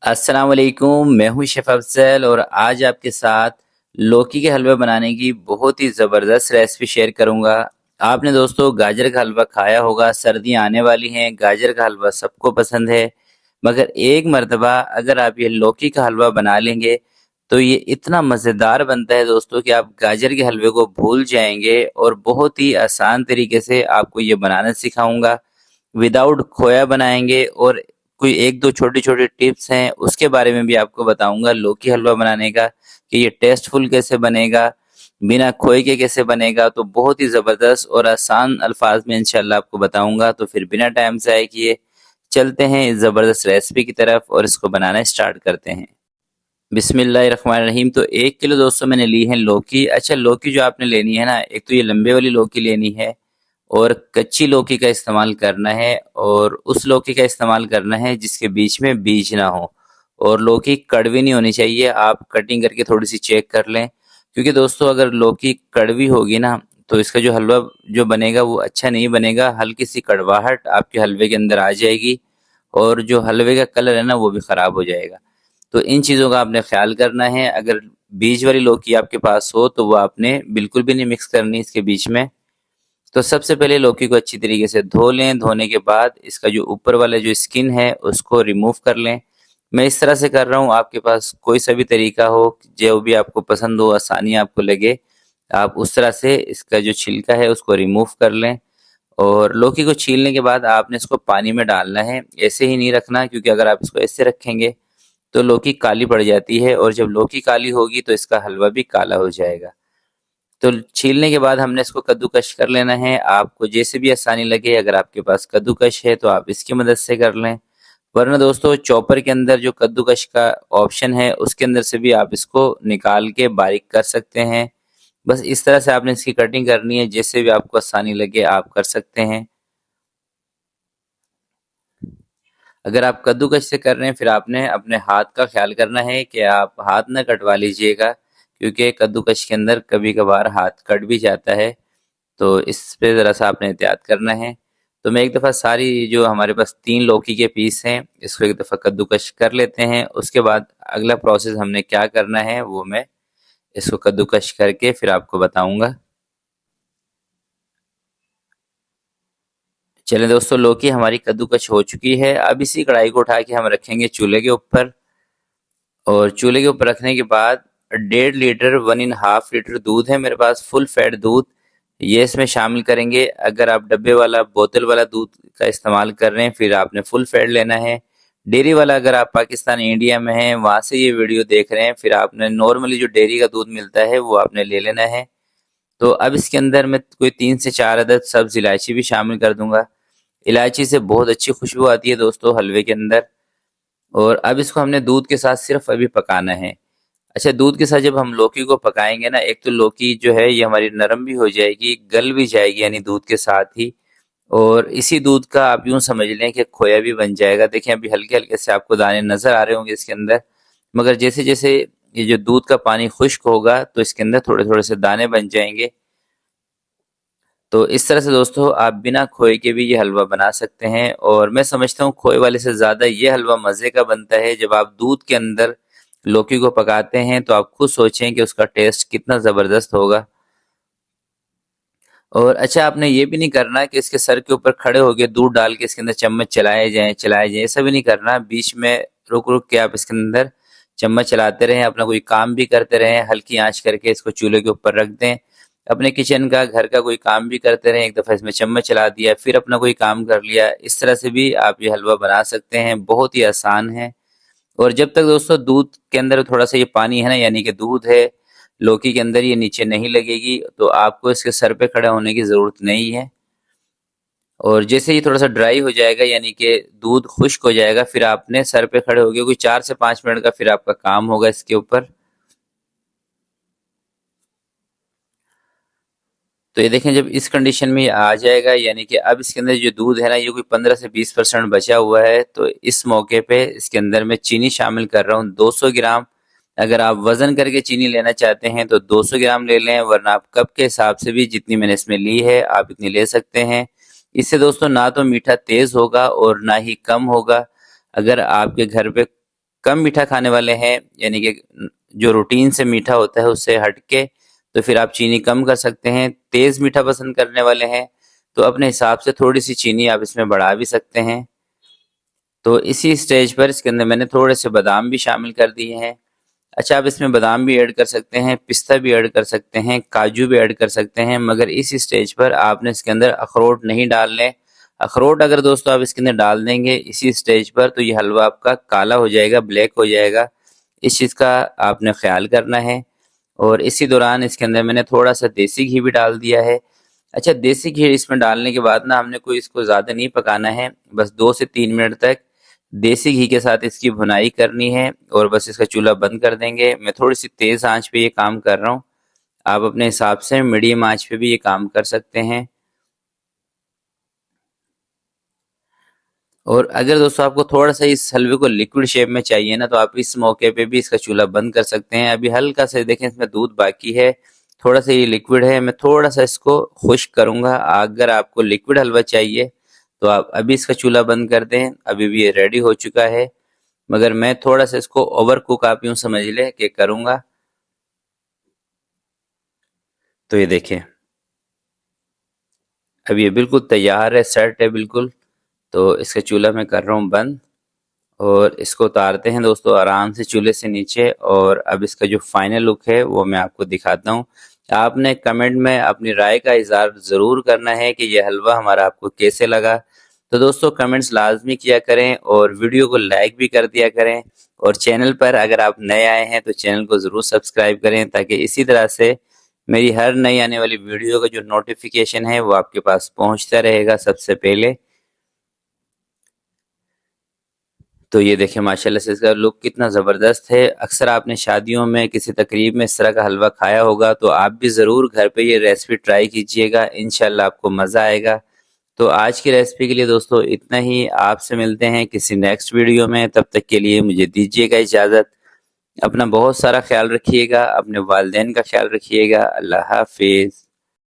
अस्सलाम वालेकुम, मैं हूँ शेफ़ अफ़ज़ल और आज आपके साथ लौकी के हलवे बनाने की बहुत ही ज़बरदस्त रेसिपी शेयर करूँगा। आपने दोस्तों गाजर का हलवा खाया होगा, सर्दियाँ आने वाली हैं, गाजर का हलवा सबको पसंद है। मगर एक मर्तबा अगर आप ये लौकी का हलवा बना लेंगे, तो ये इतना मज़ेदार बनता है दोस्तों कि आप गाजर के हलवे को भूल जाएँगे और बहुत ही आसान तरीके से आपको ये बनाना सिखाऊँगा। विदाउट खोया बनाएँगे और कोई 1-2 छोटी-छोटी टिप्स हैं, उसके बारे में भी आपको बताऊँगा लौकी हलवा बनाने का कि ये टेस्टफुल कैसे बनेगा, बिना खोए के कैसे बनेगा। तो बहुत ही ज़बरदस्त और आसान अल्फाज में इंशाअल्लाह आपको बताऊँगा। तो फिर बिना टाइम ज़ाय किए चलते हैं इस ज़बरदस्त रेसिपी की तरफ और इसको बनाना स्टार्ट करते हैं। बिस्मिल्लाहिर्रहमानिर्रहीम। तो 1 किलो दोस्तों मैंने ली है लौकी। अच्छा, लौकी जो आपने लेनी है ना, एक तो ये लंबे वाली लौकी लेनी है और कच्ची लौकी का इस्तेमाल करना है और उस लौकी का इस्तेमाल करना है जिसके बीच में बीज ना हो और लौकी कड़वी नहीं होनी चाहिए। आप कटिंग करके थोड़ी-सी चेक कर लें, क्योंकि दोस्तों अगर लौकी कड़वी होगी ना, तो इसका जो हलवा जो बनेगा वो अच्छा नहीं बनेगा। हल्की-सी कड़वाहट आपके हलवे के अंदर आ जाएगी और जो हलवे का कलर है ना, वो भी ख़राब हो जाएगा। तो इन चीज़ों का आपने ख़्याल करना है। अगर बीज वाली लौकी आपके पास हो, तो वो आपने बिल्कुल भी नहीं मिक्स करनी इसके बीच में। तो सबसे पहले लौकी को अच्छी तरीके से धो लें। धोने के बाद इसका जो ऊपर वाला जो स्किन है उसको रिमूव कर लें। मैं इस तरह से कर रहा हूँ, आपके पास कोई सा भी तरीका हो, जो भी आपको पसंद हो, आसानी आपको लगे, आप उस तरह से इसका जो छिलका है उसको रिमूव कर लें। और लौकी को छीलने के बाद आपने इसको पानी में डालना है, ऐसे ही नहीं रखना, क्योंकि अगर आप इसको ऐसे रखेंगे तो लौकी काली पड़ जाती है और जब लौकी काली होगी तो इसका हलवा भी काला हो जाएगा। तो छीलने के बाद हमने इसको कद्दूकस कर लेना है। आपको जैसे भी आसानी लगे, अगर आपके पास कद्दूकस है तो आप इसकी मदद से कर लें, वरना दोस्तों चॉपर के अंदर जो कद्दूकस का ऑप्शन है उसके अंदर से भी आप इसको निकाल के बारीक कर सकते हैं। बस इस तरह से आपने इसकी कटिंग करनी है, जैसे भी आपको आसानी लगे आप कर सकते हैं। अगर आप कद्दूकस से कर रहे हैं, फिर आपने अपने हाथ का ख्याल करना है कि आप हाथ ना कटवा लीजिएगा, क्योंकि कद्दूकस के अंदर कभी कभार हाथ कट भी जाता है। तो इस पे ज़रा सा आपने एहतियात करना है। तो मैं एक दफ़ा सारी जो हमारे पास 3 लौकी के पीस हैं, इसको एक दफ़ा कद्दूकस कर लेते हैं। उसके बाद अगला प्रोसेस हमने क्या करना है वो मैं इसको कद्दूकस करके फिर आपको बताऊँगा। चलें दोस्तों, लौकी हमारी कद्दूकस हो चुकी है। अब इसी कढ़ाई को उठा के हम रखेंगे चूल्हे के ऊपर और चूल्हे के ऊपर रखने के बाद 1.5 लीटर 1.5 लीटर दूध है मेरे पास, फुल फैट दूध, ये इसमें शामिल करेंगे। अगर आप डब्बे वाला बोतल वाला दूध का इस्तेमाल कर रहे हैं, फिर आपने फुल फैट लेना है। डेयरी वाला अगर आप पाकिस्तान इंडिया में हैं, वहाँ से ये वीडियो देख रहे हैं, फिर आपने नॉर्मली जो डेयरी का दूध मिलता है वो आपने ले लेना है। तो अब इसके अंदर मैं कोई 3 से 4 अदद सब्ज़ इलायची भी शामिल कर दूंगा। इलायची से बहुत अच्छी खुशबू आती है दोस्तों हलवे के अंदर। और अब इसको हमने दूध के साथ सिर्फ अभी पकाना है। अच्छा, दूध के साथ जब हम लौकी को पकाएंगे ना, एक तो लौकी जो है ये हमारी नरम भी हो जाएगी, गल भी जाएगी यानी दूध के साथ ही, और इसी दूध का आप यूं समझ लें कि खोया भी बन जाएगा। देखें अभी हल्के हल्के से आपको दाने नजर आ रहे होंगे इसके अंदर, मगर जैसे जैसे ये जो दूध का पानी खुश्क होगा तो इसके अंदर थोड़े थोड़े से दाने बन जाएंगे। तो इस तरह से दोस्तों आप बिना खोए के भी ये हलवा बना सकते हैं, और मैं समझता हूँ खोए वाले से ज़्यादा ये हलवा मज़े का बनता है। जब आप दूध के अंदर लौकी को पकाते हैं तो आप खुद सोचें कि उसका टेस्ट कितना ज़बरदस्त होगा। और अच्छा, आपने ये भी नहीं करना कि इसके सर के ऊपर खड़े होकर दूध डाल के इसके अंदर चम्मच चलाए जाएं, ऐसा भी नहीं करना। बीच में रुक रुक के आप इसके अंदर चम्मच चलाते रहें, अपना कोई काम भी करते रहें, हल्की आंच करके इसको चूल्हे के ऊपर रख दें। अपने किचन का घर का कोई काम भी करते रहें, एक दफ़ा इसमें चम्मच चला दिया, फिर अपना कोई काम कर लिया। इस तरह से भी आप ये हलवा बना सकते हैं, बहुत ही आसान है। और जब तक दोस्तों दूध के अंदर थोड़ा सा ये पानी है ना, यानी कि दूध है लौकी के अंदर, ये नीचे नहीं लगेगी, तो आपको इसके सर पे खड़ा होने की ज़रूरत नहीं है। और जैसे ही थोड़ा सा ड्राई हो जाएगा, यानी कि दूध खुश्क हो जाएगा, फिर आपने सर पे खड़े हो गए कोई 4 से 5 मिनट का फिर आपका काम होगा इसके ऊपर। तो ये देखें जब इस कंडीशन में ये आ जाएगा, यानी कि अब इसके अंदर जो दूध है ना, ये कोई 15 से 20% बचा हुआ है। तो इस मौके पे इसके अंदर मैं चीनी शामिल कर रहा हूँ 200 ग्राम। अगर आप वजन करके चीनी लेना चाहते हैं तो 200 ग्राम ले लें, वरना आप कप के हिसाब से भी जितनी मैंने इसमें ली है आप इतनी ले सकते हैं। इससे दोस्तों ना तो मीठा तेज होगा और ना ही कम होगा। अगर आपके घर पे कम मीठा खाने वाले हैं, यानी कि जो रूटीन से मीठा होता है उससे हटके, तो फिर आप चीनी कम कर सकते हैं। तेज़ मीठा पसंद करने वाले हैं तो अपने हिसाब से थोड़ी सी चीनी आप इसमें बढ़ा भी सकते हैं। तो इसी स्टेज पर इसके अंदर मैंने थोड़े से बादाम भी शामिल कर दिए हैं। अच्छा, आप इसमें बादाम भी ऐड कर सकते हैं, पिस्ता भी ऐड कर सकते हैं, काजू भी ऐड कर सकते हैं, मगर इस स्टेज पर आपने इसके अंदर अखरोट नहीं डालने। अखरोट अगर दोस्तों आप इसके अंदर डाल देंगे इसी स्टेज पर तो ये हलवा आपका काला हो जाएगा, ब्लैक हो जाएगा। इस चीज़ का आपने ख्याल करना है। और इसी दौरान इसके अंदर मैंने थोड़ा सा देसी घी भी डाल दिया है। अच्छा, देसी घी इसमें डालने के बाद ना हमने कोई इसको ज़्यादा नहीं पकाना है, बस 2 से 3 मिनट तक देसी घी के साथ इसकी भुनाई करनी है और बस इसका चूल्हा बंद कर देंगे। मैं थोड़ी सी तेज़ आंच पे ये काम कर रहा हूँ, आप अपने हिसाब से मीडियम आंच पे भी ये काम कर सकते हैं। और अगर दोस्तों आपको थोड़ा सा इस हलवे को लिक्विड शेप में चाहिए ना, तो आप इस मौके पे भी इसका चूल्हा बंद कर सकते हैं। अभी हल्का सा देखें इसमें दूध बाकी है, थोड़ा सा ये लिक्विड है, मैं थोड़ा सा इसको खुश्क करूँगा। अगर आपको लिक्विड हलवा चाहिए तो आप अभी इसका चूल्हा बंद कर दें, अभी भी ये रेडी हो चुका है। मगर मैं थोड़ा सा इसको ओवर कुक आप यूँ समझ लें कि करूँगा। तो ये देखें अब ये बिल्कुल तैयार है, सेट है बिल्कुल। तो इसका चूल्हा मैं कर रहा हूँ बंद और इसको उतारते हैं दोस्तों आराम से चूल्हे से नीचे। और अब इसका जो फाइनल लुक है वो मैं आपको दिखाता हूँ। आपने कमेंट में अपनी राय का इज़हार ज़रूर करना है कि ये हलवा हमारा आपको कैसे लगा। तो दोस्तों कमेंट्स लाजमी किया करें और वीडियो को लाइक भी कर दिया करें। और चैनल पर अगर आप नए आए हैं तो चैनल को ज़रूर सब्सक्राइब करें, ताकि इसी तरह से मेरी हर नई आने वाली वीडियो का जो नोटिफिकेशन है वो आपके पास पहुंचता रहेगा सबसे पहले। तो ये देखिए माशाल्लाह से इसका लुक कितना ज़बरदस्त है। अक्सर आपने शादियों में किसी तकरीब में इस तरह का हलवा खाया होगा, तो आप भी ज़रूर घर पे ये रेसिपी ट्राई कीजिएगा, इंशाल्लाह आपको मज़ा आएगा। तो आज की रेसिपी के लिए दोस्तों इतना ही, आपसे मिलते हैं किसी नेक्स्ट वीडियो में। तब तक के लिए मुझे दीजिएगा इजाज़त। अपना बहुत सारा ख्याल रखिएगा, अपने वालिदैन का ख्याल रखिएगा। अल्लाह हाफिज़।